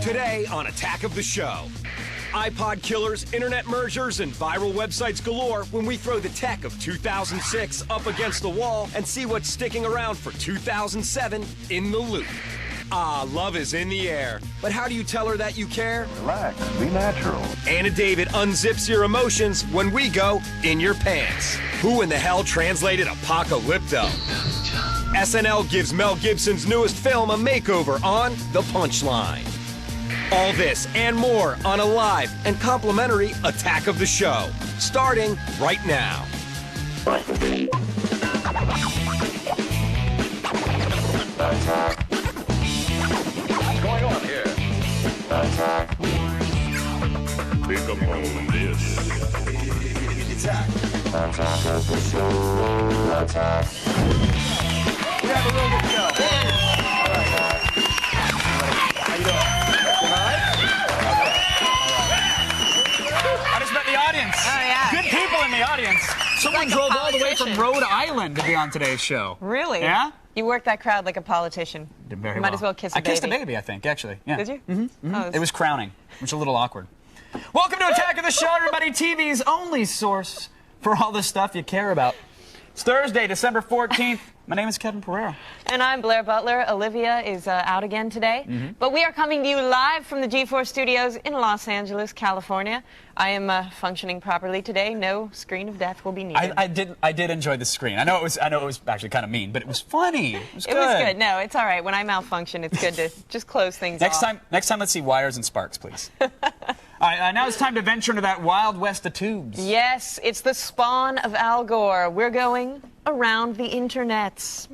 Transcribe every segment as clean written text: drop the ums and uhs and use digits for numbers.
Today on Attack of the Show. iPod killers, internet mergers, and viral websites galore when we throw the tech of 2006 up against the wall and see what's sticking around for 2007 in the loop. Love is in the air. But how do you tell her that you care? Relax, be natural. Anna David unzips your emotions when we go in your pants. Who in the hell translated Apocalypto? SNL gives Mel Gibson's newest film a makeover on The Punchline. All this and more on a live and complimentary Attack of the Show, starting right now. What's going on here? Pick up on this. Attack. Attack of the Show. Attack. We have a real good show. How you doing? I just met the audience. Oh, yeah. Good people in the audience. Someone like a drove all the way from politician. Rhode Island to be on today's show. Really? Yeah? You worked that crowd like a politician. Did very You well. might as well kiss a baby. I kissed a baby, I think, actually. Yeah. Did you? Mm-hmm. Oh, It was crowning, which is a little awkward. Welcome to Attack of the Show, everybody. TV's only source for all the stuff you care about. It's Thursday, December 14th. My name is Kevin Pereira. And I'm Blair Butler. Olivia is out again today. But we are coming to you live from the G4 studios in Los Angeles, California. I am functioning properly today. No screen of death will be needed. I did enjoy the screen. I know it was actually kind of mean, but it was funny. It was good. It was good. No, it's all right. When I malfunction, it's good to just close things off. Next time, let's see wires and sparks, please. All right, now it's time to venture into that wild west of tubes. Yes, it's the spawn of Al Gore. We're going around the internets.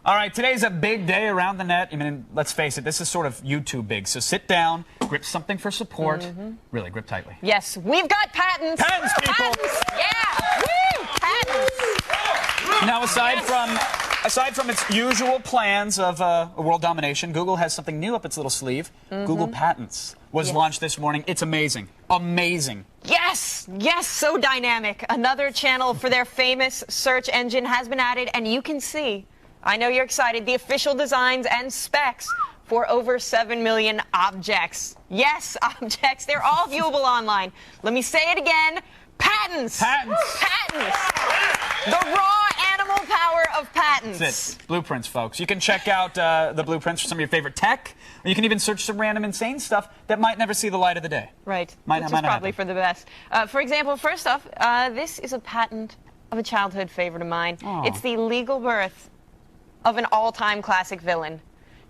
All right, today's a big day around the net. I mean, let's face it, this is sort of YouTube big. So sit down, grip something for support. Really, grip tightly. Yes, we've got patents. Patents, people! Patents. Yeah! Woo! Patents. Now, aside from its usual plans of world domination, Google has something new up its little sleeve. Google Patents was launched this morning. It's amazing. Amazing. Yes! Yes, so dynamic. Another channel for their famous search engine has been added, and you can see, I know you're excited, the official designs and specs for over 7 million objects. Yes, objects. They're all viewable online. Let me say it again. Patents! Patents! Patents! The raw animal power of patents. That's it. Blueprints, folks. You can check out the blueprints for some of your favorite tech, or you can even search some random insane stuff that might never see the light of the day. Right. Might Which not is probably happen. for the best. For example, first off, this is a patent of a childhood favorite of mine. Oh. It's the legal birth of an all-time classic villain.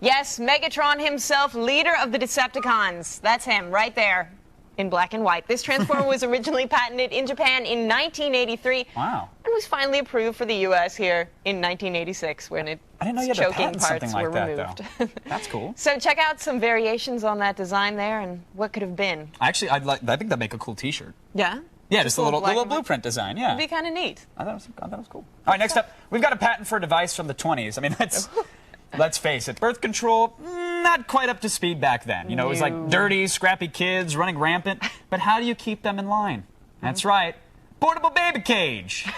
Yes, Megatron himself, leader of the Decepticons. That's him, right there, in black and white. This Transformer was originally patented in Japan in 1983. Wow. And was finally approved for the U.S. here in 1986 when its I didn't know you had to choking patent parts something like were that, removed. though. That's cool. So check out some variations on that design there and what could have been. Actually, I think that'd make a cool T-shirt. Yeah? Yeah, just a cool little black and white. blueprint design. Yeah. It'd be kind of neat. I thought it was cool. All right, next up, we've got a patent for a device from the 20s. I mean, let's face it, birth control, not quite up to speed back then. You know, it was like dirty, scrappy kids running rampant. But how do you keep them in line? That's right, portable baby cage.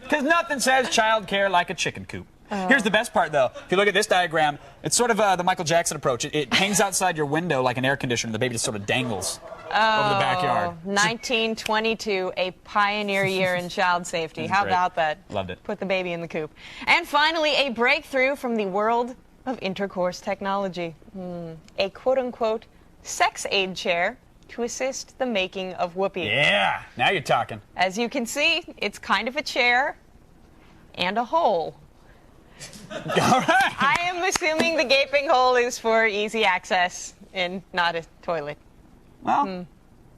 Because nothing says child care like a chicken coop. Here's the best part, though. If you look at this diagram, it's sort of the Michael Jackson approach. It hangs outside your window like an air conditioner. The baby just sort of dangles over the backyard. 1922, a pioneer year in child safety. How great. about that? Loved it. Put the baby in the coop. And finally, a breakthrough from the world of intercourse technology. A quote-unquote sex aid chair to assist the making of whoopee. Yeah, now you're talking. As you can see, it's kind of a chair and a hole. All right. I am assuming the gaping hole is for easy access and not a toilet. Well,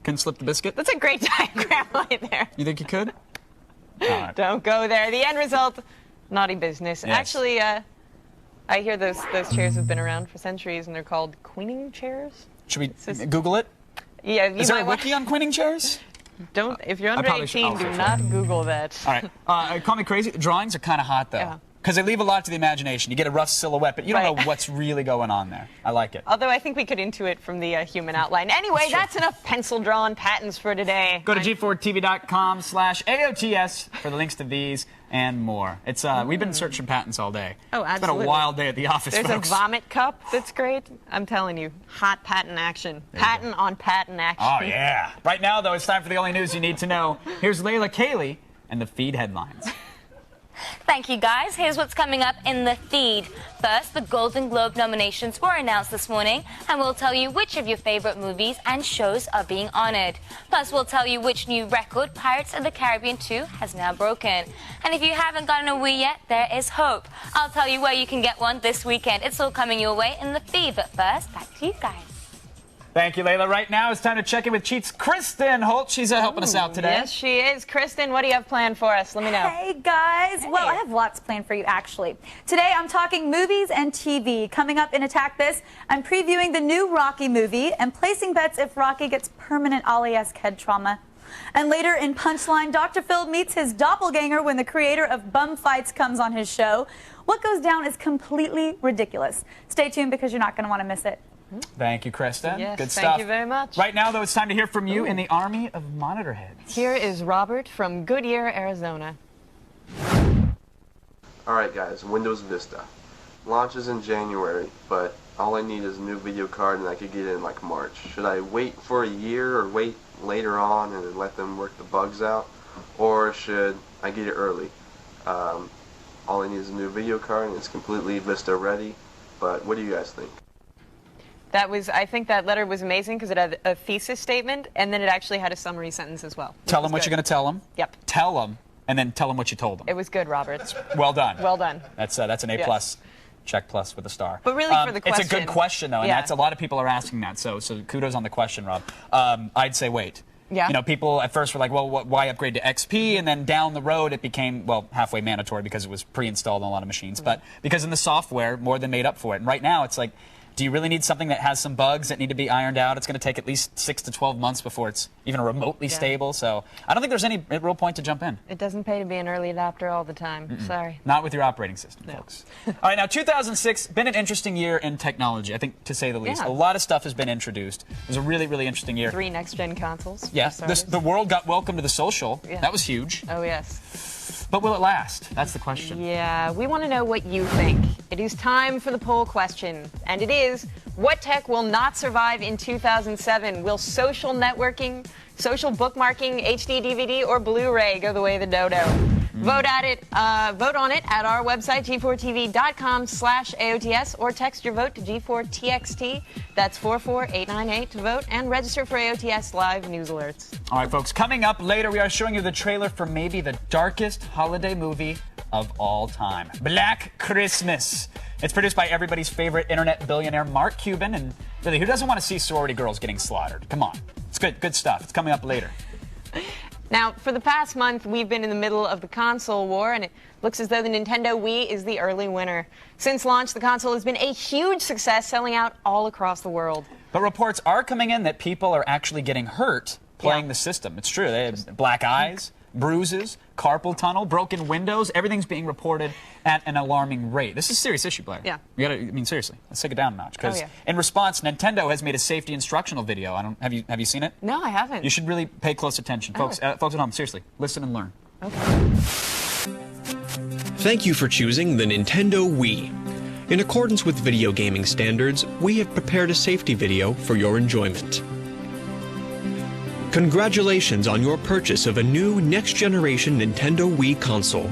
can slip the biscuit. That's a great diagram right there. You think you could? All right. Don't go there. The end result, naughty business. Yes. Actually, I hear those chairs have been around for centuries, and they're called queening chairs. Should we Google it? Yeah, you Is there a might want. wiki on queening chairs? Don't. If you're under probably should 18, also do try. not Google that. All right. Call me crazy. Drawings are kind of hot, though. Yeah. Because they leave a lot to the imagination. You get a rough silhouette, but you don't know what's really going on there. I like it. Although I think we could intuit from the human outline. Anyway, that's enough pencil-drawn patents for today. Go to g4tv.com/AOTS for the links to these and more. It's we've been searching patents all day. Oh, absolutely. It's been a wild day at the office, There's folks. a vomit cup that's great. I'm telling you, hot patent action. Patent on patent action. Oh, yeah. Right now, though, it's time for the only news you need to know. Here's Layla Cayley and the feed headlines. Thank you, guys. Here's what's coming up in the feed. First, the Golden Globe nominations were announced this morning, and we'll tell you which of your favorite movies and shows are being honored. Plus, we'll tell you which new record Pirates of the Caribbean 2 has now broken. And if you haven't gotten a Wii yet, there is hope. I'll tell you where you can get one this weekend. It's all coming your way in the feed. But first, back to you guys. Thank you, Layla. Right now, it's time to check in with Cheats' Kristen Holt. She's helping us out today. Yes, she is. Kristen, what do you have planned for us? Let me know. Hey, guys. Well, I have lots planned for you, actually. Today, I'm talking movies and TV. Coming up in Attack This, I'm previewing the new Rocky movie and placing bets if Rocky gets permanent Ollie-esque head trauma. And later in Punchline, Dr. Phil meets his doppelganger when the creator of Bum Fights comes on his show. What goes down is completely ridiculous. Stay tuned because you're not going to want to miss it. Thank you, Kristen. Yes, good stuff. Thank you very much. Right now, though, it's time to hear from you in the army of monitor heads. Here is Robert from Goodyear, Arizona. Alright guys, Windows Vista. Launches in January, but all I need is a new video card and I could get it in like March. Should I wait for a year or wait later on and then let them work the bugs out? Or should I get it early? All I need is a new video card and it's completely Vista ready, but what do you guys think? I think that letter was amazing because it had a thesis statement and then it actually had a summary sentence as well. Tell them what you're going to tell them. Yep. Tell them, and then tell them what you told them. It was good, Robert. Well done. Well done. That's an A+. Yes. Check plus with a star. But really for the question. It's a good question, though, and Yeah. that's a lot of people are asking that, so kudos on the question, Rob. I'd say wait. Yeah. You know, people at first were like, well, why upgrade to XP? And then down the road, it became, well, halfway mandatory because it was pre-installed on a lot of machines. But because in the software, more than made up for it. And right now, it's like, do you really need something that has some bugs that need to be ironed out? It's going to take at least 6 to 12 months before it's even remotely stable. So I don't think there's any real point to jump in. It doesn't pay to be an early adopter all the time. Sorry. Not with your operating system, folks. All right, now 2006, been an interesting year in technology, I think, to say the least. Yeah. A lot of stuff has been introduced. It was a really, really interesting year. 3 next-gen consoles. Yes, the world got welcome to the social. Yeah. That was huge. Oh, yes. But will it last? That's the question. Yeah, we want to know what you think. It is time for the poll question. And it is, what tech will not survive in 2007? Will social networking, social bookmarking, HD DVD, or Blu-ray go the way of the dodo? Vote on it at our website, g4tv.com/AOTS, or text your vote to G4TXT. That's 44898 to vote, and register for AOTS live news alerts. All right, folks, coming up later, we are showing you the trailer for maybe the darkest holiday movie of all time, Black Christmas. It's produced by everybody's favorite internet billionaire, Mark Cuban, and really, who doesn't want to see sorority girls getting slaughtered? Come on. It's good stuff. It's coming up later. Now, for the past month, we've been in the middle of the console war, and it looks as though the Nintendo Wii is the early winner. Since launch, the console has been a huge success, selling out all across the world. But reports are coming in that people are actually getting hurt playing the system. It's true. They have black eyes, bruises, carpal tunnel, broken windows. Everything's being reported at an alarming rate. This is a serious issue, Blair. Yeah. You gotta, I mean, seriously, let's take it down a notch. Because yeah. in response, Nintendo has made a safety instructional video. Have you seen it? No, I haven't. You should really pay close attention, folks. Folks at home, seriously, listen and learn. Okay. Thank you for choosing the Nintendo Wii. In accordance with video gaming standards, we have prepared a safety video for your enjoyment. Congratulations on your purchase of a new next-generation Nintendo Wii console.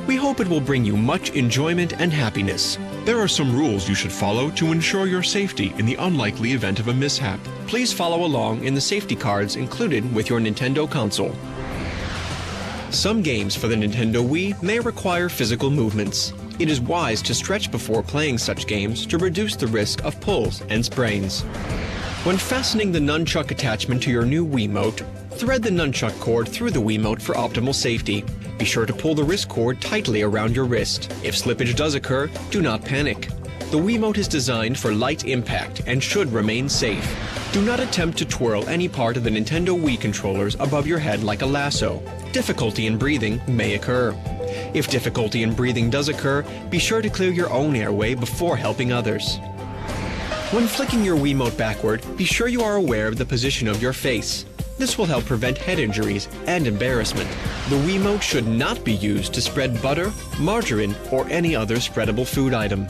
We hope it will bring you much enjoyment and happiness. There are some rules you should follow to ensure your safety in the unlikely event of a mishap. Please follow along in the safety cards included with your Nintendo console. Some games for the Nintendo Wii may require physical movements. It is wise to stretch before playing such games to reduce the risk of pulls and sprains. When fastening the nunchuck attachment to your new Wiimote, thread the nunchuck cord through the Wiimote for optimal safety. Be sure to pull the wrist cord tightly around your wrist. If slippage does occur, do not panic. The Wiimote is designed for light impact and should remain safe. Do not attempt to twirl any part of the Nintendo Wii controllers above your head like a lasso. Difficulty in breathing may occur. If difficulty in breathing does occur, be sure to clear your own airway before helping others. When flicking your Wiimote backward, be sure you are aware of the position of your face. This will help prevent head injuries and embarrassment. The Wiimote should not be used to spread butter, margarine, or any other spreadable food item.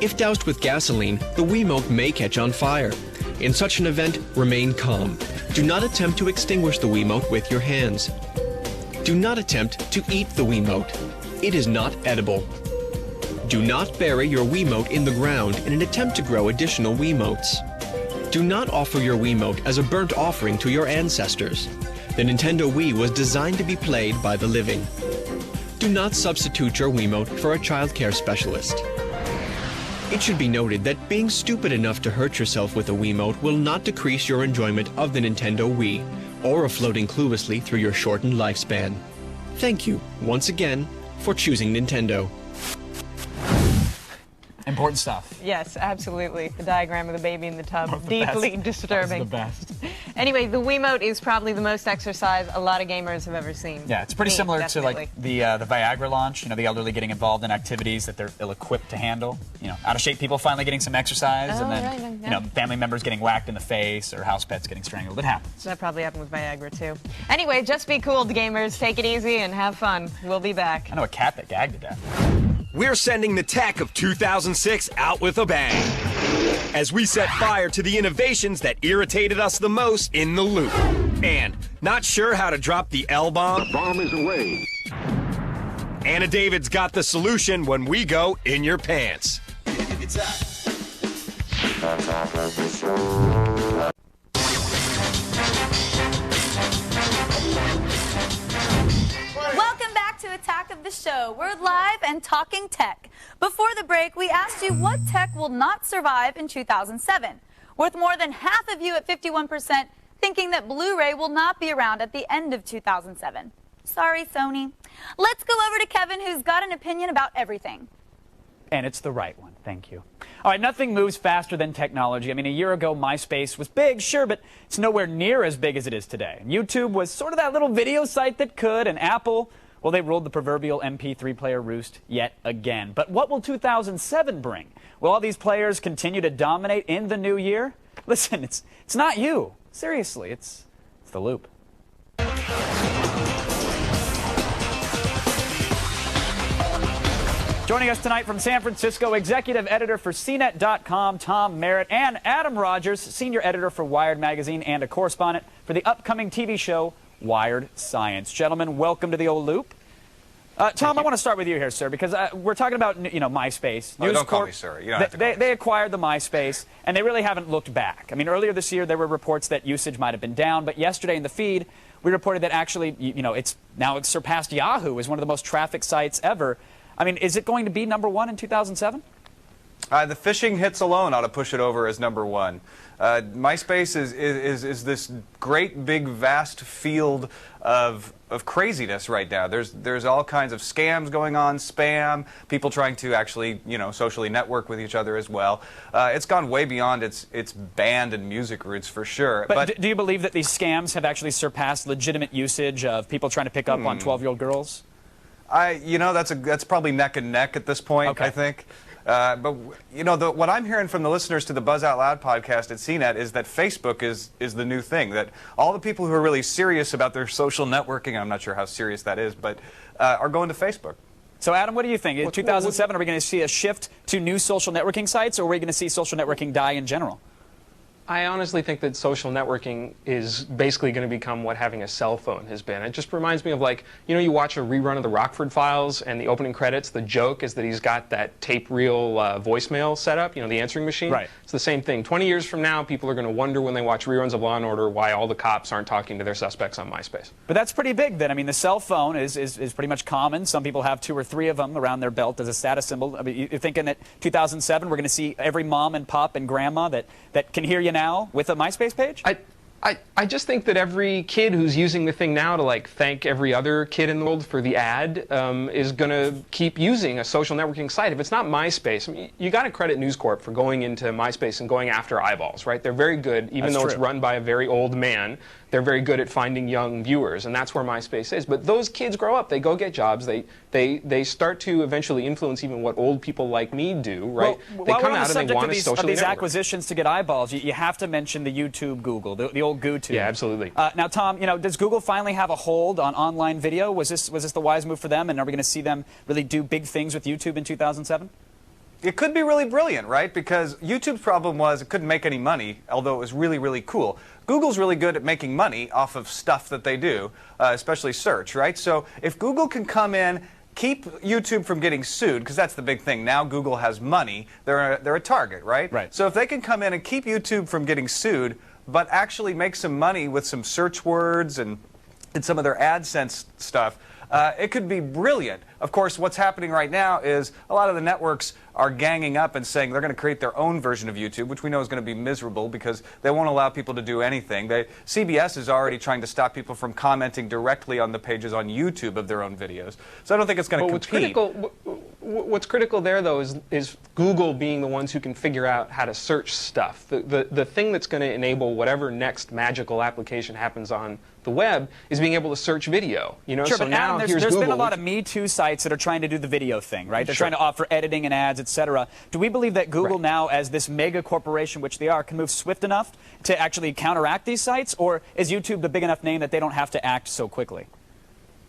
If doused with gasoline, the Wiimote may catch on fire. In such an event, remain calm. Do not attempt to extinguish the Wiimote with your hands. Do not attempt to eat the Wiimote. It is not edible. Do not bury your Wiimote in the ground in an attempt to grow additional Wiimotes. Do not offer your Wiimote as a burnt offering to your ancestors. The Nintendo Wii was designed to be played by the living. Do not substitute your Wiimote for a child care specialist. It should be noted that being stupid enough to hurt yourself with a Wiimote will not decrease your enjoyment of the Nintendo Wii, or of floating cluelessly through your shortened lifespan. Thank you, once again, for choosing Nintendo. Important stuff. Yes, absolutely. The diagram of the baby in the tub, deeply disturbing. That's the best. Anyway, the Wiimote is probably the most exercise a lot of gamers have ever seen. Yeah, it's pretty similar to like the Viagra launch. You know, the elderly getting involved in activities that they're ill-equipped to handle. You know, out-of-shape people finally getting some exercise, and then you know, family members getting whacked in the face or house pets getting strangled. It happens. That probably happened with Viagra too. Anyway, just be cool, gamers. Take it easy and have fun. We'll be back. I know a cat that gagged to death. We're sending the tech of 2006 out with a bang as we set fire to the innovations that irritated us the most in the loop. And not sure how to drop the L-bomb? The bomb is away. Anna David's got the solution when we go in your pants. Welcome back to Attack of the Show. We're live and talking tech. Before the break, we asked you what tech will not survive in 2007. With more than half of you at 51% thinking that Blu-ray will not be around at the end of 2007. Sorry, Sony. Let's go over to Kevin, who's got an opinion about everything. And it's the right one. Thank you. All right, nothing moves faster than technology. I mean, a year ago, MySpace was big, sure, but it's nowhere near as big as it is today. And YouTube was sort of that little video site that could, and Apple, well, they ruled the proverbial MP3 player roost yet again. But what will 2007 bring? Will all these players continue to dominate in the new year? Listen, it's not you. Seriously, it's the loop. Joining us tonight from San Francisco, executive editor for CNET.com, Tom Merritt, and Adam Rogers, senior editor for Wired Magazine and a correspondent for the upcoming TV show Wired Science. Gentlemen, welcome to the old loop. Tom, I want to start with you here, sir, because we're talking about, you know, MySpace. Oh, don't call me sir. You don't have to call me they acquired the MySpace, and they really haven't looked back. I mean, earlier this year, there were reports that usage might have been down, but yesterday in the feed, we reported that actually, you know, it's surpassed Yahoo as one of the most trafficked sites ever. I mean, is it going to be #1 in 2007? The phishing hits alone ought to push it over as #1. MySpace is this great, big, vast field of craziness right now. There's all kinds of scams going on, spam, people trying to actually, you know, socially network with each other as well. It's gone way beyond its band and music roots for sure. But do you believe that these scams have actually surpassed legitimate usage of people trying to pick up on 12-year-old girls? You know, that's probably neck and neck at this point, okay. I think. But, you know, what I'm hearing from the listeners to the Buzz Out Loud podcast at CNET is that Facebook is the new thing, that all the people who are really serious about their social networking, I'm not sure how serious that is, but are going to Facebook. So, Adam, what do you think? In 2007, are we going to see a shift to new social networking sites, or are we going to see social networking die in general? I honestly think that social networking is basically going to become what having a cell phone has been. It just reminds me of, like, you know, you watch a rerun of the Rockford Files and the opening credits, the joke is that he's got that tape reel voicemail set up, you know, the answering machine. Right. It's the same thing. 20 years from now, people are going to wonder when they watch reruns of Law & Order why all the cops aren't talking to their suspects on MySpace. But that's pretty big then. I mean, the cell phone is pretty much common. Some people have 2 or 3 of them around their belt as a status symbol. I mean, you're thinking that 2007, we're going to see every mom and pop and grandma that can hear you now with a MySpace page? I just think that every kid who's using the thing now to, like, thank every other kid in the world for the ad is going to keep using a social networking site. If it's not MySpace, I mean, you got to credit News Corp for going into MySpace and going after eyeballs, right? They're very good, even though it's run by a very old man. they're very good at finding young viewers, and that's where MySpace is. But those kids grow up, they go get jobs, they start to eventually influence even what old people like me do, right? Well, they while come we're on out the and they subject want of to socially these network. acquisitions to get eyeballs, you have to mention the YouTube Google, the old GooTube. Yeah, absolutely. Now, Tom, does Google finally have a hold on online video? Was this the wise move for them, and are we going to see them really do big things with YouTube in 2007? It could be really brilliant, right? Because YouTube's problem was it couldn't make any money, although it was really, really cool. Google's really good at making money off of stuff that they do, especially search, right? So if Google can come in, keep YouTube from getting sued, because that's the big thing. Now Google has money. They're a target, right? Right. So if they can come in and keep YouTube from getting sued, but actually make some money with some search words and some of their AdSense stuff, it could be brilliant. Of course, what's happening right now is a lot of the networks are ganging up and saying they're going to create their own version of YouTube, which we know is going to be miserable because they won't allow people to do anything. CBS is already trying to stop people from commenting directly on the pages on YouTube of their own videos. So I don't think it's going to compete. What's critical there, though, is Google being the ones who can figure out how to search stuff. The thing that's going to enable whatever next magical application happens on the web is being able to search video. Sure, so but now Adam, here's there's Google. been a lot of Me Too sites that are trying to do the video thing, right? They're Sure. trying to offer editing and ads, etc. Do we believe that Google now, as this mega corporation, which they are, can move swift enough to actually counteract these sites? Or is YouTube the big enough name that they don't have to act so quickly?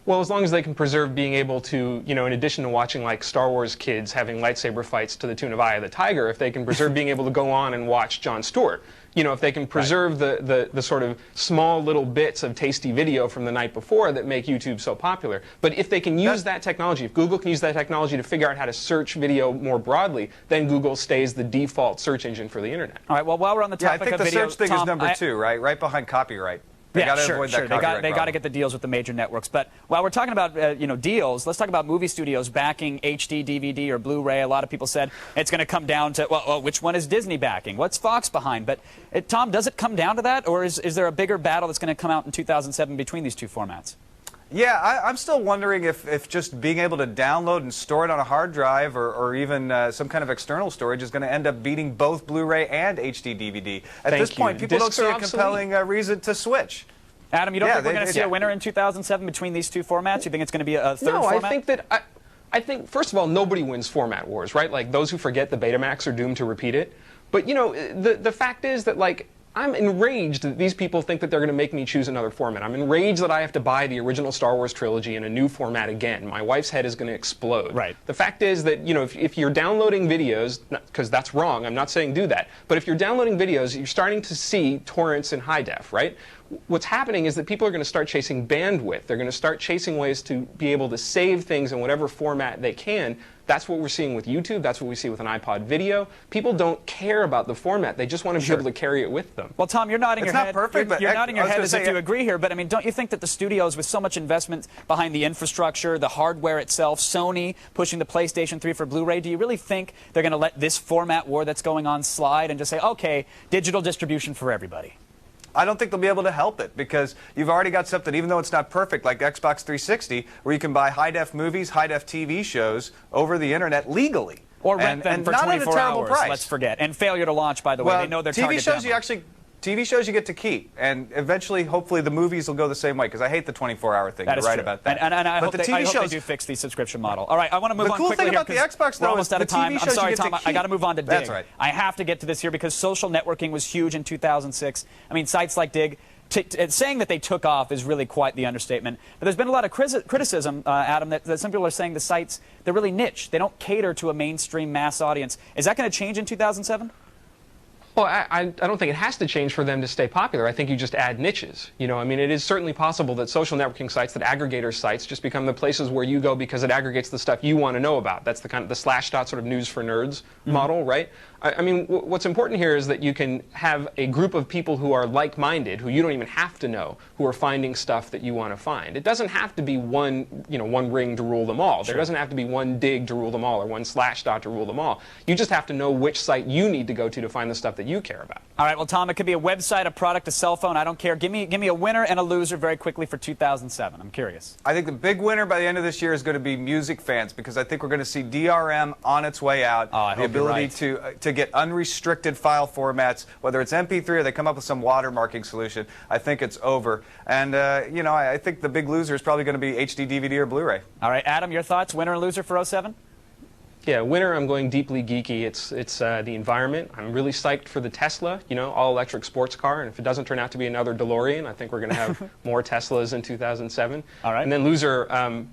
Well, as long as they can preserve being able to, in addition to watching like Star Wars kids having lightsaber fights to the tune of Eye of the Tiger, if they can preserve being able to go on and watch Jon Stewart, if they can preserve the sort of small little bits of tasty video from the night before that make YouTube so popular. But if they can use that technology, if Google can use that technology to figure out how to search video more broadly, then Google stays the default search engine for the internet. All right, well, while we're on the topic of video, I think the search thing Tom, is number 2, right? Right behind copyright. They got to avoid that copyright They got to problem. get the deals with the major networks. But while we're talking about deals, let's talk about movie studios backing HD, DVD, or Blu-ray. A lot of people said it's going to come down to which one is Disney backing? What's Fox behind? But Tom, does it come down to that, or is there a bigger battle that's going to come out in 2007 between these two formats? Yeah, I'm still wondering if just being able to download and store it on a hard drive or even some kind of external storage is going to end up beating both Blu-ray and HD DVD. At this point, people don't see a compelling reason to switch. Adam, you don't think we're going to see a winner in 2007 between these two formats? You think it's going to be a third format? No, I think, first of all, nobody wins format wars, right? Like, those who forget the Betamax are doomed to repeat it. But, the fact is that, like, I'm enraged that these people think that they're going to make me choose another format. I'm enraged that I have to buy the original Star Wars trilogy in a new format again. My wife's head is going to explode. Right. The fact is that, if you're downloading videos, because that's wrong, I'm not saying do that, but if you're downloading videos, you're starting to see torrents in high def, right? What's happening is that people are going to start chasing bandwidth. They're going to start chasing ways to be able to save things in whatever format they can. That's what we're seeing with YouTube. That's what we see with an iPod video. People don't care about the format. They just want to be able to carry it with them. Well, Tom, you're nodding your head. It's not perfect, but you're nodding your head as if you agree here. But I mean, don't you think that the studios, with so much investment behind the infrastructure, the hardware itself, Sony pushing the PlayStation 3 for Blu-ray, do you really think they're going to let this format war that's going on slide and just say, okay, digital distribution for everybody? I don't think they'll be able to help it because you've already got something, even though it's not perfect, like Xbox 360, where you can buy high-def movies, high-def TV shows over the internet legally. Or rent them for not 24 at a terrible hours, price. let's forget. And failure to launch, by the way. They know their target demo. TV shows you get to keep, and eventually, hopefully, the movies will go the same way, because I hate the 24-hour thing. You're right about that. And I hope the they shows do fix the subscription model. All right, I want to move on quickly here. The cool thing about the Xbox, though, we're almost out of time. I'm sorry, Tom, I got to move on to Dig. That's right. I have to get to this here because social networking was huge in 2006. I mean, sites like Dig, saying that they took off is really quite the understatement. But there's been a lot of criticism, Adam, that some people are saying the sites, they're really niche. They don't cater to a mainstream mass audience. Is that going to change in 2007? Well, I don't think it has to change for them to stay popular. I think you just add niches. I mean, it is certainly possible that social networking sites, that aggregator sites, just become the places where you go because it aggregates the stuff you want to know about. That's the kind of the Slashdot sort of news for nerds model, right? I mean, what's important here is that you can have a group of people who are like-minded, who you don't even have to know, who are finding stuff that you want to find. It doesn't have to be one ring to rule them all. There doesn't have to be one Dig to rule them all or one Slashdot to rule them all. You just have to know which site you need to go to find the stuff that you care about. All right, well, Tom, it could be a website, a product, a cell phone. I don't care. Give me a winner and a loser very quickly for 2007. I'm curious. I think the big winner by the end of this year is going to be music fans because I think we're going to see DRM on its way out. Oh, I hope you're right. The ability to to get unrestricted file formats, whether it's MP3 or they come up with some watermarking solution, I think it's over. And, you know, I think the big loser is probably going to be HD DVD or Blu-ray. All right, Adam, your thoughts, winner and loser for 07? Yeah, winner, I'm going deeply geeky. It's the environment. I'm really psyched for the Tesla, you know, all-electric sports car. And if it doesn't turn out to be another DeLorean, I think we're going to have more Teslas in 2007. All right. And then loser, I'm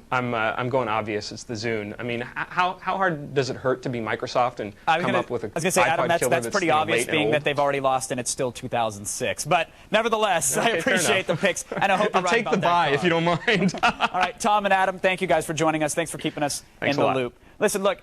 going obvious. It's the Zune. I mean, how hard does it hurt to be Microsoft and come up with a I was going to say, Adam, that's pretty you know, obvious, late and being old? that they've already lost and it's still 2006. But nevertheless, Okay, I appreciate the picks, and I hope I'll you're right take about the that bye car. if you don't mind. All right, Tom and Adam, thank you guys for joining us. Thanks for keeping us Thanks in a the lot. loop. Listen, look,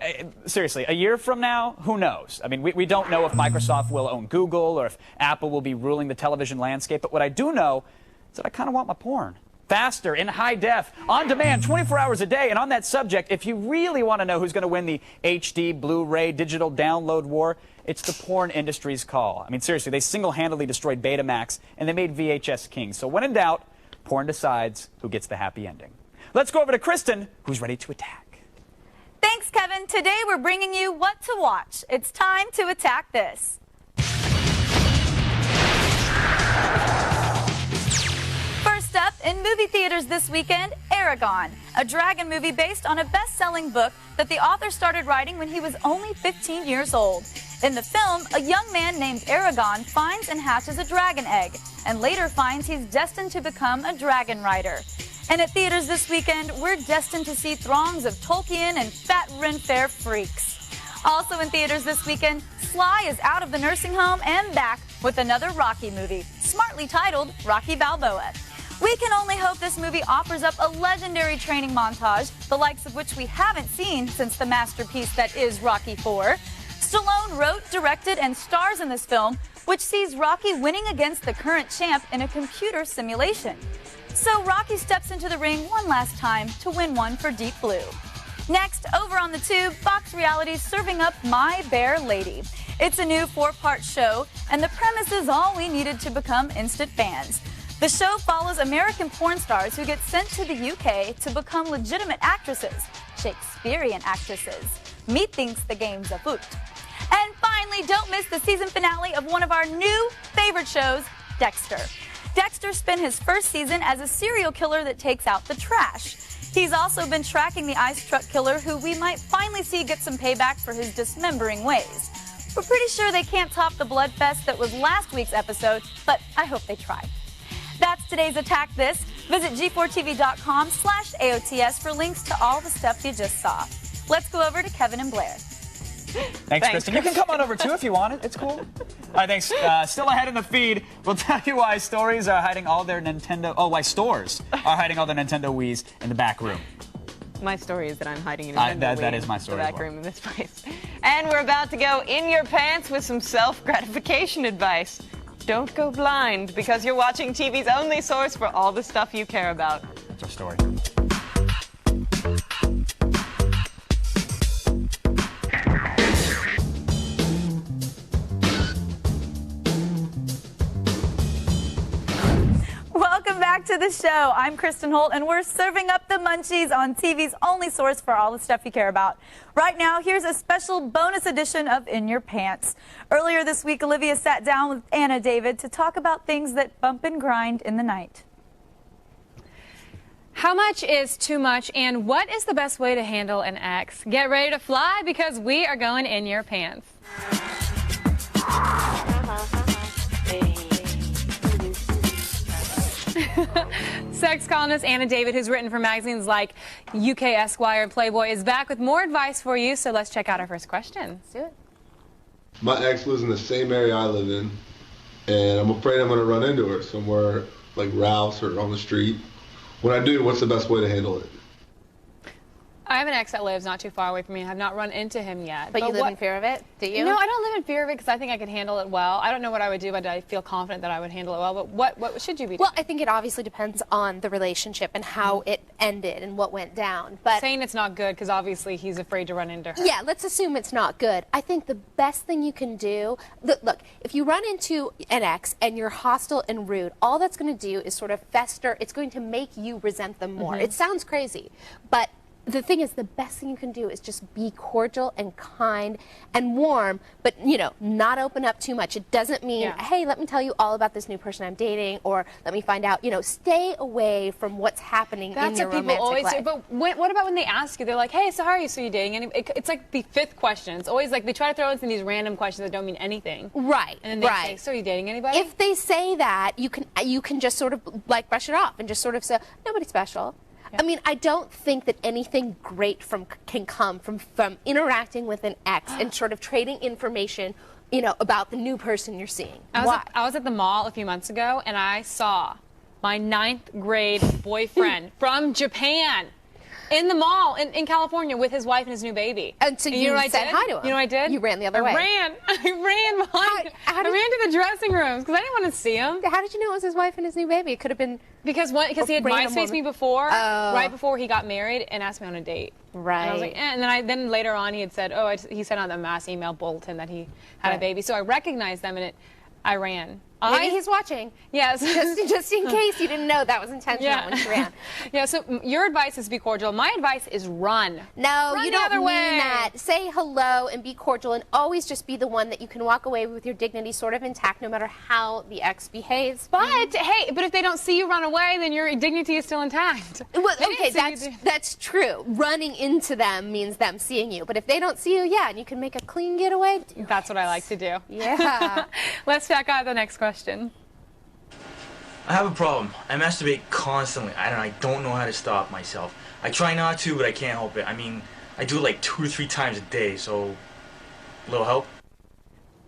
seriously, a year from now, who knows? I mean, we don't know if Microsoft will own Google or if Apple will be ruling the television landscape. But what I do know is that I kind of want my porn faster, in high def, on demand, 24 hours a day. And on that subject, if you really want to know who's going to win the HD, Blu-ray, digital download war, it's the porn industry's call. I mean, seriously, they single-handedly destroyed Betamax, and they made VHS king. So when in doubt, porn decides who gets the happy ending. Let's go over to Kristen, who's ready to attack. Thanks, Kevin. Today we're bringing you what to watch. It's time to attack this. First up, in movie theaters this weekend, Aragon, a dragon movie based on a best-selling book that the author started writing when he was only 15 years old. In the film, a young man named Aragon finds and hatches a dragon egg, and later finds he's destined to become a dragon rider. And at theaters this weekend, we're destined to see throngs of Tolkien and fat Ren Fair freaks. Also in theaters this weekend, Sly is out of the nursing home and back with another Rocky movie, smartly titled Rocky Balboa. We can only hope this movie offers up a legendary training montage, the likes of which we haven't seen since the masterpiece that is Rocky IV. Stallone wrote, directed, and stars in this film, which sees Rocky winning against the current champ in a computer simulation. So Rocky steps into the ring one last time to win one for Deep Blue. Next, over on the tube, Fox Reality's serving up My Bear Lady. It's a new 4-part show, and the premise is all we needed to become instant fans. The show follows American porn stars who get sent to the UK to become legitimate actresses, Shakespearean actresses. Methinks the game's afoot. And finally, don't miss the season finale of one of our new favorite shows, Dexter. Dexter spent his first season as a serial killer that takes out the trash. He's also been tracking the ice truck killer who we might finally see get some payback for his dismembering ways. We're pretty sure they can't top the bloodfest that was last week's episode, but I hope they try. That's today's Attack This. Visit g4tv.com/AOTS for links to all the stuff you just saw. Let's go over to Kevin and Blair. Thanks, Kristen. You can come on over, too, if you want it. It's cool. All right, thanks. Still ahead in the feed, we'll tell you why stores are hiding all their Nintendo Wiis in the back room. My story is that I'm hiding in a that is my story the as back well. room in this place. And we're about to go in your pants with some self-gratification advice. Don't go blind, because you're watching TV's only source for all the stuff you care about. That's our story. Welcome back to the show. I'm Kristen Holt, and we're serving up the munchies on TV's only source for all the stuff you care about. Right now, here's a special bonus edition of In Your Pants. Earlier this week, Olivia sat down with Anna David to talk about things that bump and grind in the night. How much is too much, and what is the best way to handle an ex? Get ready to fly, because we are going in your pants. Sex columnist Anna David, who's written for magazines like UK Esquire and Playboy, is back with more advice for you, so let's check out our first question. Let's do it. My ex lives in the same area I live in, and I'm afraid I'm going to run into her somewhere like Ralph's or on the street. When I do, what's the best way to handle it? I have an ex that lives not too far away from me. I have not run into him yet. But you live in fear of it, do you? No, I don't live in fear of it because I think I could handle it well. I don't know what I would do, but I feel confident that I would handle it well. But what should you be doing? Well, I think it obviously depends on the relationship and how it ended and what went down. But saying it's not good because obviously he's afraid to run into her. Yeah, let's assume it's not good. I think the best thing you can do, look, if you run into an ex and you're hostile and rude, all that's going to do is sort of fester. It's going to make you resent them more. It sounds crazy, but the thing is, the best thing you can do is just be cordial and kind and warm, but, you know, not open up too much. It doesn't mean, hey, let me tell you all about this new person I'm dating, or let me find out, you know, stay away from what's happening in your romantic life. But what about when they ask you? They're like, hey, so how are you? So you dating any? It's like the 5th question. It's always like they try to throw us in these random questions that don't mean anything. Right. And then they say, so are you dating anybody? If they say that, you can just sort of like brush it off and just sort of say, nobody special. I mean, I don't think that anything great can come from interacting with an ex and sort of trading information, you know, about the new person you're seeing. I was at the mall a few months ago, and I saw my 9th grade boyfriend from Japan in the mall in California with his wife and his new baby. And so you said hi to him. You know what I did? You ran the other way. I ran behind. I ran to the dressing rooms because I didn't want to see him. How did you know it was his wife and his new baby? It could have been because he had MySpace me before, right before he got married, and asked me on a date. Right. And I was like, and then later on he had said, he sent out the mass email bulletin that he had a baby. So I recognized them, and I ran. Maybe he's watching. Yes. just in case you didn't know that was intentional when you ran. Yeah, so your advice is to be cordial. My advice is run. No, run you don't mean that. Say hello and be cordial, and always just be the one that you can walk away with your dignity sort of intact no matter how the ex behaves. But, hey, if they don't see you run away, then your dignity is still intact. Well, okay, that's true. Running into them means them seeing you. But if they don't see you, and you can make a clean getaway. That's what I like to do. Yeah. Let's check out the next question. I have a problem. I masturbate constantly, and I don't know how to stop myself. I try not to, but I can't help it. I mean, I do it like 2 or 3 times a day, so a little help?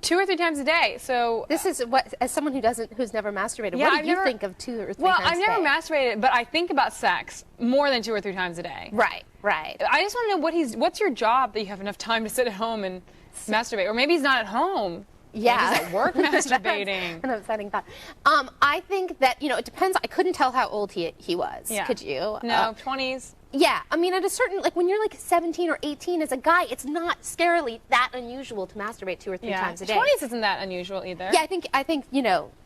2 or 3 times a day. So this is what, as someone who's never masturbated, what do you think of 2 or 3 times a day? Well, I've never masturbated, but I think about sex more than 2 or 3 times a day. Right, right. I just want to know what's your job that you have enough time to sit at home and masturbate, or maybe he's not at home. Yeah. Maybe he's at work masturbating. An upsetting thought. I think that, it depends. I couldn't tell how old he was. Yeah. Could you? No, 20s. Yeah, I mean, at a certain, when you're 17 or 18 as a guy, it's not scarily that unusual to masturbate 2 or 3 times a day. 20s isn't that unusual either. Yeah, I think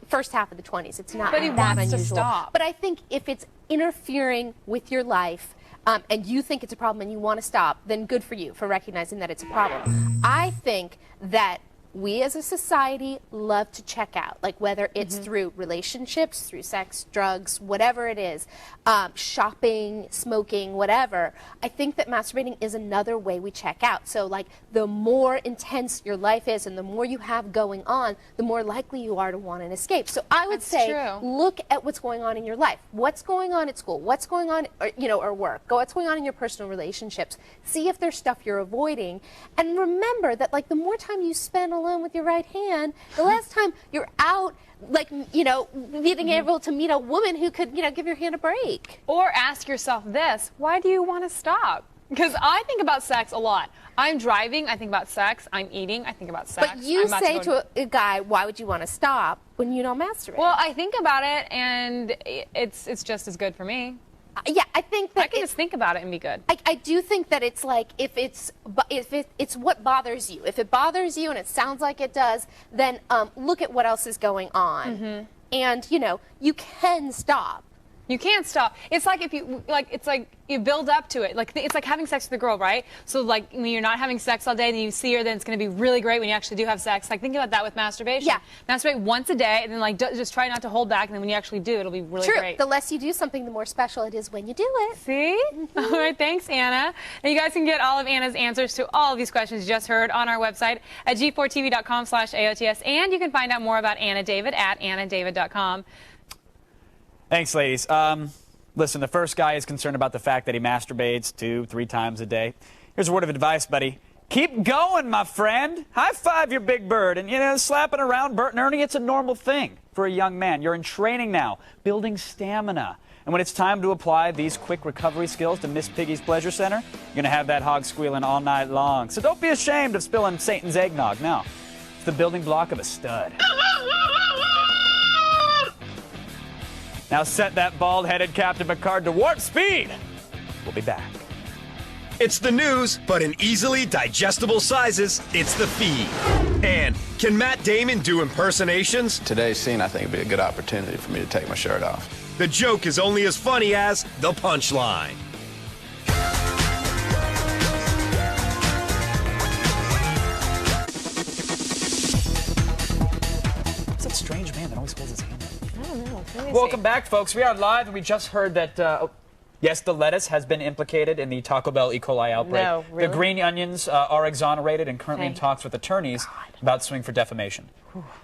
first half of the 20s, it's not that unusual. But he wants to stop. But I think if it's interfering with your life, and you think it's a problem and you want to stop, then good for you for recognizing that it's a problem. I think that we as a society love to check out, whether it's through relationships, through sex, drugs, whatever it is, shopping, smoking, whatever. I think that masturbating is another way we check out. So the more intense your life is and the more you have going on, the more likely you are to want an escape. So I would say look at what's going on in your life. What's going on at school? What's going on, or work? What's going on in your personal relationships? See if there's stuff you're avoiding. And remember that the more time you spend alone with your right hand, the last time you're out, being able to meet a woman who could, give your hand a break. Or ask yourself this, why do you want to stop? Because I think about sex a lot. I'm driving, I think about sex. I'm eating, I think about sex. But you say to a guy, why would you want to stop when you don't masturbate? Well, I think about it, and it's just as good for me. Yeah, I think that I can just think about it and be good. I do think that it's if it's what bothers you. If it bothers you and it sounds like it does, then look at what else is going on, and you can stop. You can't stop. It's like it's like you build up to it. It's like having sex with a girl, right? So when you're not having sex all day, then you see her, then it's going to be really great when you actually do have sex. Think about that with masturbation. Yeah. Masturbate once a day, and then just try not to hold back, and then when you actually do, it'll be really great. The less you do something, the more special it is when you do it. See? All right, thanks, Anna. And you guys can get all of Anna's answers to all of these questions you just heard on our website at g4tv.com/AOTS, and you can find out more about Anna David at annadavid.com. Thanks, ladies. Listen, the first guy is concerned about the fact that he masturbates 2-3 times a day. Here's a word of advice, buddy. Keep going, my friend. High five your big bird. And, slapping around Bert and Ernie, it's a normal thing for a young man. You're in training now, building stamina. And when it's time to apply these quick recovery skills to Miss Piggy's Pleasure Center, you're going to have that hog squealing all night long. So don't be ashamed of spilling Satan's eggnog. Now, it's the building block of a stud. Now set that bald-headed Captain Picard to warp speed. We'll be back. It's the news, but in easily digestible sizes, it's the feed. And can Matt Damon do impersonations? Today's scene, I think, would be a good opportunity for me to take my shirt off. The joke is only as funny as the punchline. Welcome back, folks. We are live, and we just heard that, yes, the lettuce has been implicated in the Taco Bell E. coli outbreak. No, really? The green onions are exonerated and currently in talks with attorneys about suing for defamation.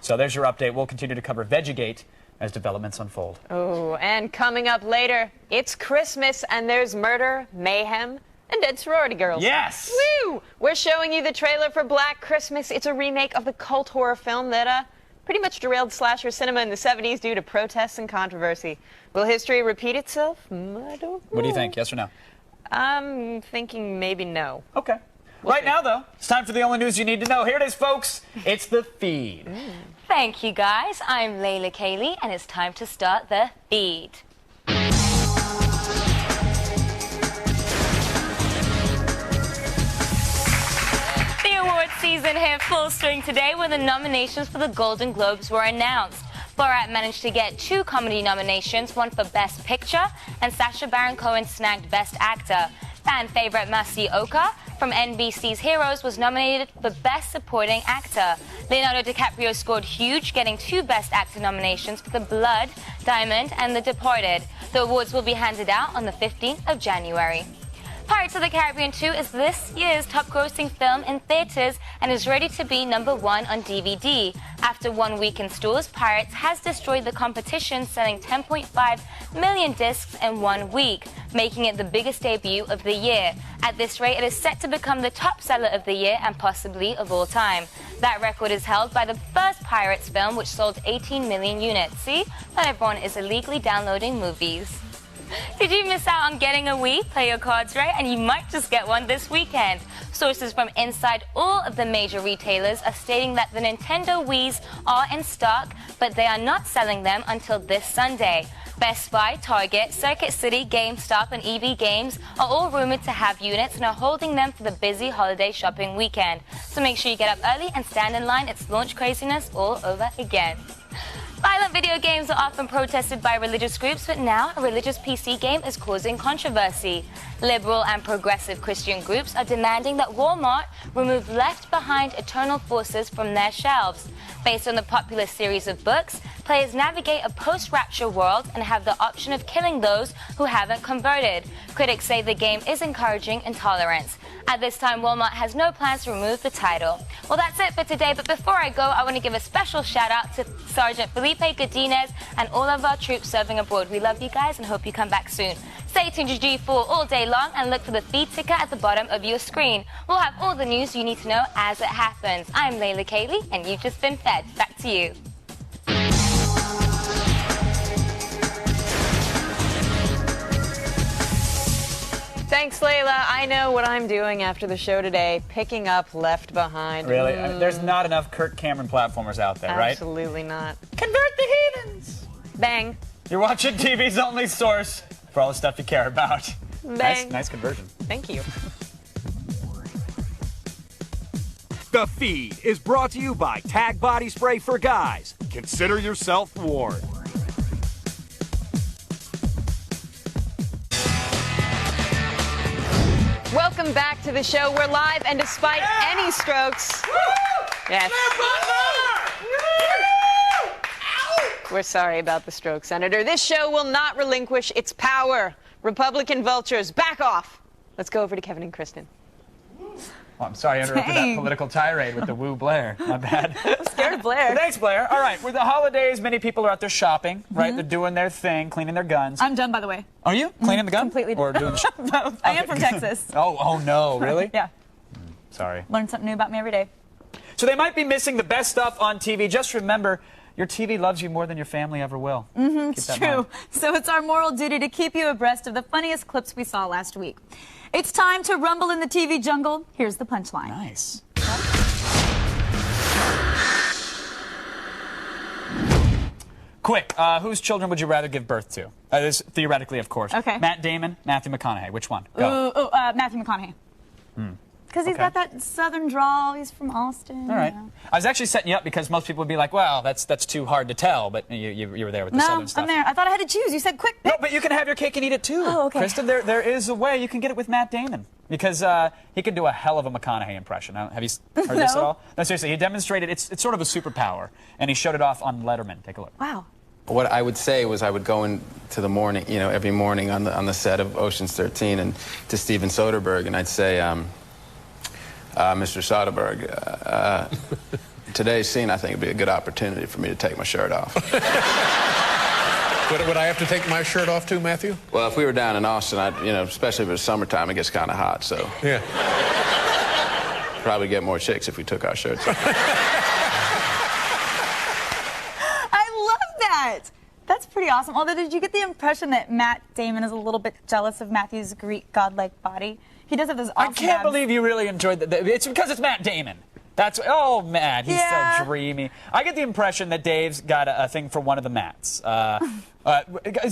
So there's your update. We'll continue to cover Veggiegate as developments unfold. Oh, and coming up later, it's Christmas, and there's murder, mayhem, and dead sorority girls. Yes! Woo! We're showing you the trailer for Black Christmas. It's a remake of the cult horror film that pretty much derailed slasher cinema in the 70s due to protests and controversy. Will history repeat itself? I don't know. What do you think, yes or no? I'm thinking maybe no. Okay. Right now, though, it's time for the only news you need to know. Here it is, folks. It's the feed. Thank you, guys. I'm Layla Kaylee, and it's time to start the feed. The awards season hit full swing today when the nominations for the Golden Globes were announced. Borat managed to get 2 comedy nominations, one for Best Picture, and Sacha Baron Cohen snagged Best Actor. Fan favorite Masaoka from NBC's Heroes was nominated for Best Supporting Actor. Leonardo DiCaprio scored huge, getting 2 Best Actor nominations for The Blood, Diamond, and The Departed. The awards will be handed out on the 15th of January. Pirates of the Caribbean 2 is this year's top-grossing film in theaters and is ready to be #1 on DVD. After 1 week in stores, Pirates has destroyed the competition, selling 10.5 million discs in 1 week, making it the biggest debut of the year. At this rate, it is set to become the top seller of the year and possibly of all time. That record is held by the first Pirates film, which sold 18 million units. See? Not everyone is illegally downloading movies. Did you miss out on getting a Wii? Play your cards right, and you might just get one this weekend. Sources from inside all of the major retailers are stating that the Nintendo Wiis are in stock, but they are not selling them until this Sunday. Best Buy, Target, Circuit City, GameStop, and EB Games are all rumored to have units and are holding them for the busy holiday shopping weekend. So make sure you get up early and stand in line. It's launch craziness all over again. Violent video games are often protested by religious groups, but now a religious PC game is causing controversy. Liberal and progressive Christian groups are demanding that Walmart remove Left Behind Eternal Forces from their shelves. Based on the popular series of books, players navigate a post-rapture world and have the option of killing those who haven't converted. Critics say the game is encouraging intolerance. At this time, Walmart has no plans to remove the title. Well, that's it for today, but before I go, I want to give a special shout-out to Sergeant Felipe Godinez and all of our troops serving abroad. We love you guys and hope you come back soon. Stay tuned to G4 all day long and look for the feed ticker at the bottom of your screen. We'll have all the news you need to know as it happens. I'm Layla Kaylee, and you've just been fed. Back to you. Thanks, Layla. I know what I'm doing after the show today, picking up Left Behind. Really? I mean, there's not enough Kirk Cameron platformers out there, right? Absolutely not. Convert the heathens! Bang. You're watching TV's only source for all the stuff you care about. Bang. Nice conversion. Thank you. The Feed is brought to you by Tag Body Spray for Guys. Consider yourself warned. Welcome back to the show. We're live, and despite any strokes... Yes. We're sorry about the stroke, Senator. This show will not relinquish its power. Republican vultures, back off. Let's go over to Kevin and Kristen. Well, I'm sorry I interrupted that political tirade with the woo Blair. My bad. I'm scared of Blair. Thanks, Blair. All right, with the holidays, many people are out there shopping, right? They're doing their thing, cleaning their guns. I'm done, by the way. Are you? Cleaning the gun? Completely Or doing both. I am from Texas. Oh no, really? Yeah. Sorry. Learn something new about me every day. So they might be missing the best stuff on TV. Just remember, your TV loves you more than your family ever will. It's true. So it's our moral duty to keep you abreast of the funniest clips we saw last week. It's time to rumble in the TV jungle. Here's the punchline. Nice. Quick, whose children would you rather give birth to? This theoretically, of course. Okay. Matt Damon, Matthew McConaughey. Which one? Go. Matthew McConaughey. Because he's got that southern drawl. He's from Austin. All right. You know. I was actually setting you up because most people would be like, well, that's too hard to tell, but you were there with the southern stuff. I'm there. I thought I had to choose. You said quick. No, but you can have your cake and eat it too. Oh, okay. Kristen, there is a way you can get it with Matt Damon because he can do a hell of a McConaughey impression. Have you heard this at all? No, seriously. He demonstrated it's sort of a superpower, and he showed it off on Letterman. Take a look. Wow. what I would say was I would go into the morning, you know, every morning on the set of Ocean's 13 and to Steven Soderbergh, and I'd say, Mr. Soderbergh, today's scene I think would be a good opportunity for me to take my shirt off. Would I have to take my shirt off too, Matthew? Well, if we were down in Austin, you know, especially if it's summertime, it gets kind of hot, so. Yeah. Probably get more chicks if we took our shirts off. I love that. That's pretty awesome. Although, did you get the impression that Matt Damon is a little bit jealous of Matthew's Greek godlike body? He does have those awesome I can't abs. believe you really enjoyed that. It's because it's Matt Damon. Oh, man, he's so dreamy. I get the impression that Dave's got a thing for one of the Matts.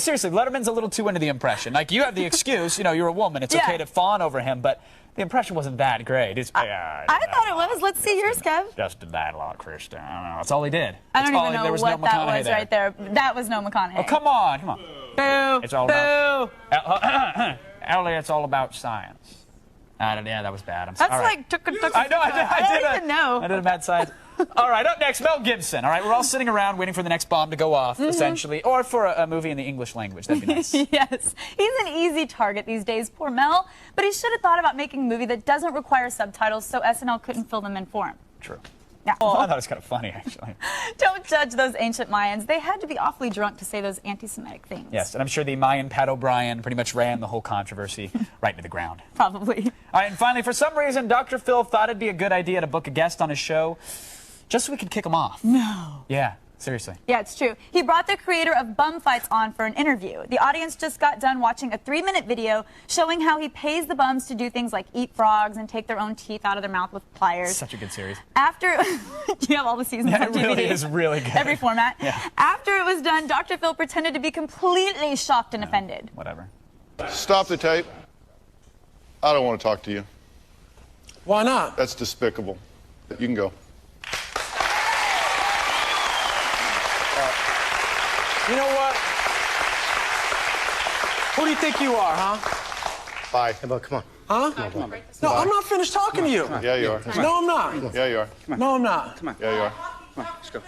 Seriously, Letterman's a little too into the impression. Like, you have the excuse, you know, you're a woman. It's okay to fawn over him, but the impression wasn't that great. I thought it was. Let's see yours, Kev. Just did that a lot, Kristen. I don't know. That's all he did. I don't even know there was what no that McConaughey was there. right there. That was no McConaughey. Oh, come on, come on. Boo. It's all Boo. about... Ellie, it's all about science. Yeah, that was bad. I'm sorry. That's like took. I know. I didn't even know. I did a mad science. All right, up next, Mel Gibson. All right, we're all sitting around waiting for the next bomb to go off, essentially, or for a movie in the English language. That'd be nice. Yes, he's an easy target these days, poor Mel. But he should have thought about making a movie that doesn't require subtitles, so SNL couldn't fill them in for him. True. Yeah. I thought it was kind of funny, actually. Don't judge those ancient Mayans. They had to be awfully drunk to say those anti-Semitic things. Yes, and I'm sure the Mayan Pat O'Brien pretty much ran the whole controversy right into the ground. Probably. All right, and finally, for some reason, Dr. Phil thought it'd be a good idea to book a guest on his show just so we could kick him off. No. Yeah, seriously. Yeah, it's true. He brought the creator of Bum Fights on for an interview. The audience just got done watching a 3-minute video showing how he pays the bums to do things like eat frogs and take their own teeth out of their mouth with pliers. Such a good series. After, you have all the seasons on It DVD. really is really good. Every format. Yeah. After it was done, Dr. Phil pretended to be completely shocked and offended. Whatever. Stop the tape. I don't want to talk to you. Why not? That's despicable. You can go. You know what? Who do you think you are, huh? Bye. Come on. Huh? Come on. No, I'm not finished talking to you. Yeah, you are. No, I'm not. Yeah, you are. No, I'm not. Come on. Yeah, you are. Come on, let's go.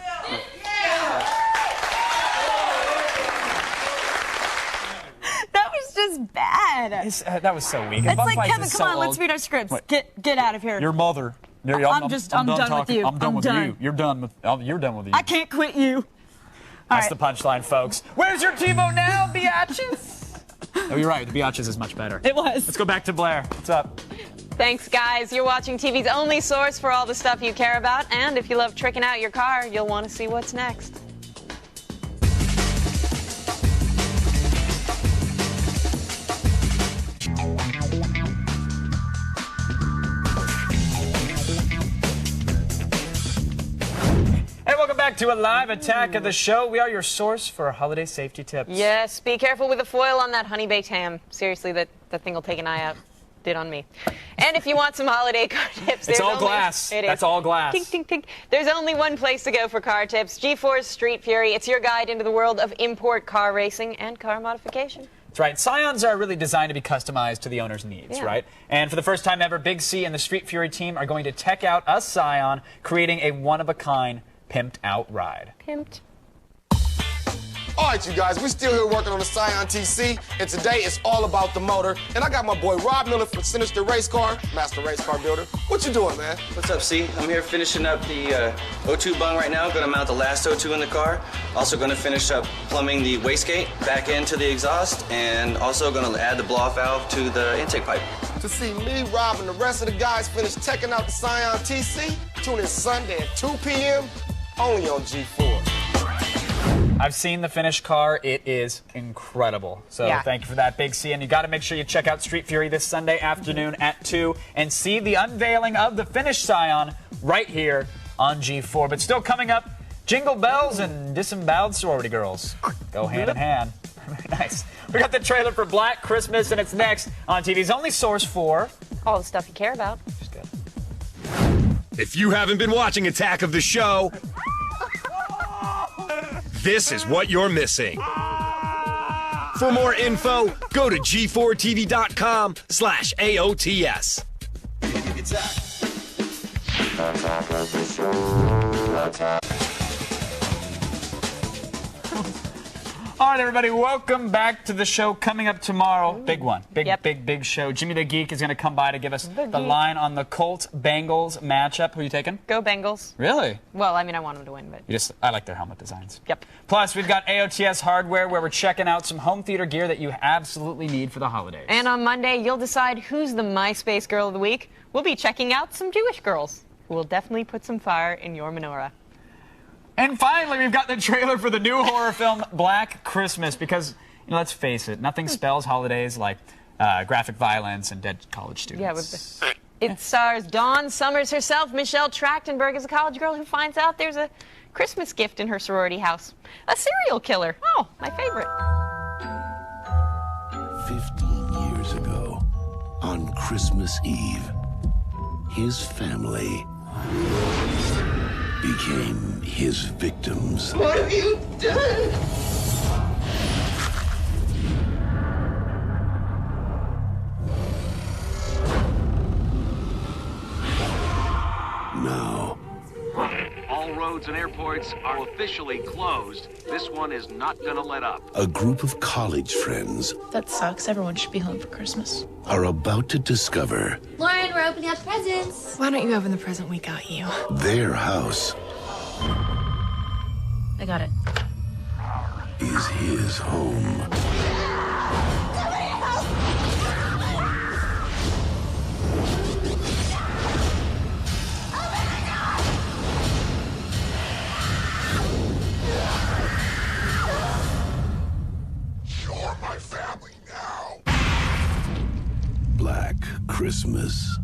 That was just bad. That was so weak. It's Bum like, Fights Kevin, is come so on, old. let's read our scripts. What? Get out of here. Your mother. I'm done with you. I'm done with done. you. You're done with you. I can't quit you. That's the punchline, folks. Where's your TiVo now, biatches? Oh, you're right. The biatches is much better. It was. Let's go back to Blair. What's up? Thanks, guys. You're watching TV's only source for all the stuff you care about. And if you love tricking out your car, you'll want to see what's next. Hey, welcome back to a live attack of the show. We are your source for holiday safety tips. Yes, be careful with the foil on that honey-baked ham. Seriously, that thing will take an eye out. Did on me. And if you want some holiday car tips, It's all glass. It is. That's all glass. Tink, tink, tink. There's only one place to go for car tips. G4's Street Fury. It's your guide into the world of import car racing and car modification. That's right. Scions are really designed to be customized to the owner's needs, Yeah. right? And for the first time ever, Big C and the Street Fury team are going to tech out a Scion, creating a one-of-a-kind, pimped-out ride. Pimped. All right, you guys, we're still here working on the Scion TC, and today it's all about the motor. And I got my boy Rob Miller from Sinister Race Car, Master Race Car Builder. What you doing, man? What's up, C? I'm here finishing up the O2 bung right now. Gonna mount the last O2 in the car. Also gonna finish up plumbing the wastegate back into the exhaust, and also gonna add the blow-off valve to the intake pipe. To see me, Rob, and the rest of the guys finish teching out the Scion TC, tune in Sunday at 2 p.m. only on G4. I've seen the finished car. It is incredible. So thank you for that, Big C. And you got to make sure you check out Street Fury this Sunday afternoon at 2 and see the unveiling of the finished Scion right here on G4. But still coming up, Jingle Bells and Disemboweled Sorority Girls go hand in hand. Very nice. We got the trailer for Black Christmas, and it's next on TV's only source for all the stuff you care about. If you haven't been watching Attack of the Show, this is what you're missing. For more info, go to g4tv.com/AOTS. All right, everybody, welcome back to the show. Coming up tomorrow, big one. Big show. Jimmy the Geek is going to come by to give us the line on the Colts-Bengals matchup. Who are you taking? Go Bengals. Really? Well, I mean, I want them to win, but... I like their helmet designs. Yep. Plus, we've got AOTS Hardware, where we're checking out some home theater gear that you absolutely need for the holidays. And on Monday, you'll decide who's the MySpace Girl of the Week. We'll be checking out some Jewish girls who will definitely put some fire in your menorah. And finally, we've got the trailer for the new horror film, Black Christmas, because, let's face it, nothing spells holidays like graphic violence and dead college students. Yeah, it stars Dawn Summers herself. Michelle Trachtenberg is a college girl who finds out there's a Christmas gift in her sorority house. A serial killer. Oh, my favorite. 15 years ago, on Christmas Eve, his family became his victims. What have you done? Now, all roads and airports are officially closed. This one is not gonna let up. a group of college friends That sucks. Everyone should be home for Christmas. are about to discover Lauren, we're opening up presents. Why don't you open the present we got you? their house I got it. is his home. You're my family now. Black Christmas.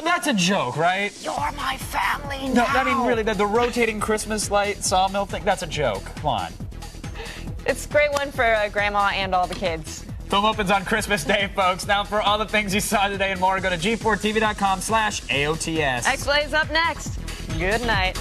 That's a joke, right? You're my family No, now. I mean, really, the rotating Christmas light sawmill thing, that's a joke. Come on. It's a great one for Grandma and all the kids. Film opens on Christmas Day, folks. Now, for all the things you saw today and more, go to g4tv.com/AOTS. X-Play's up next. Good night.